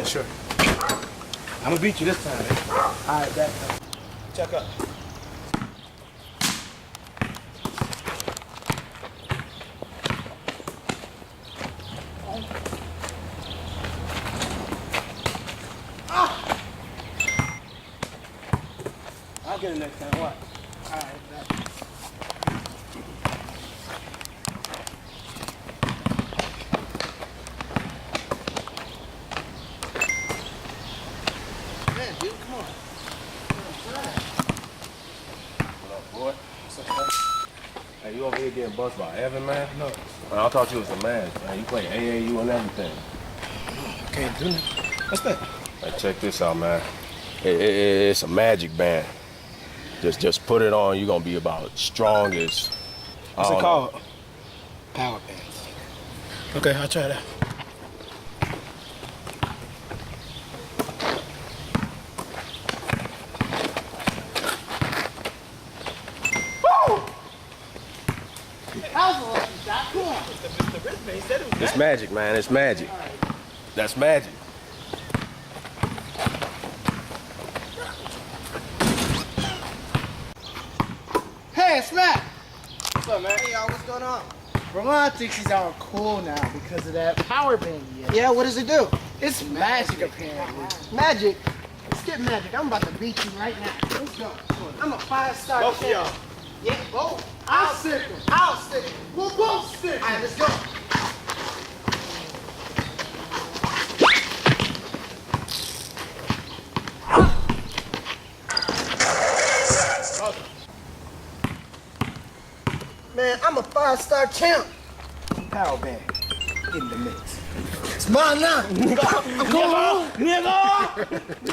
Yeah, sure. I'm gonna beat you this time, man. All right, back. Check up. I'll get it next time. What? All right, back. Man, dude, come on. What up, boy? Hey, you over here getting buzzed by Evan, man? No, Man, I thought you was a man. Man, you play AAU and everything. I can't do nothing. What's that? Hey, check this out, man. It's a magic band. Just put it on. You're gonna be about strong as. What's it called? Power bands. Okay, I'll try that. How's the lucky shot? Come on. The wristband said it was It's magic, man. It's magic. That's magic. Hey, it's Matt. What's up, man? Hey, y'all, what's going on? Ramon thinks he's all cool now because of that power band. Yeah, what does it do? It's magic, apparently. Magic? Skip magic. I'm about to beat you right now. Let's go. I'm a 5-star Both of y'all. Yeah, both. I'll stick him. I'll stick him. We'll both stick him. All right, let's go. Man, I'm a 5-star champ. Power band in the mix. It's mine now. Nigga. Nigga.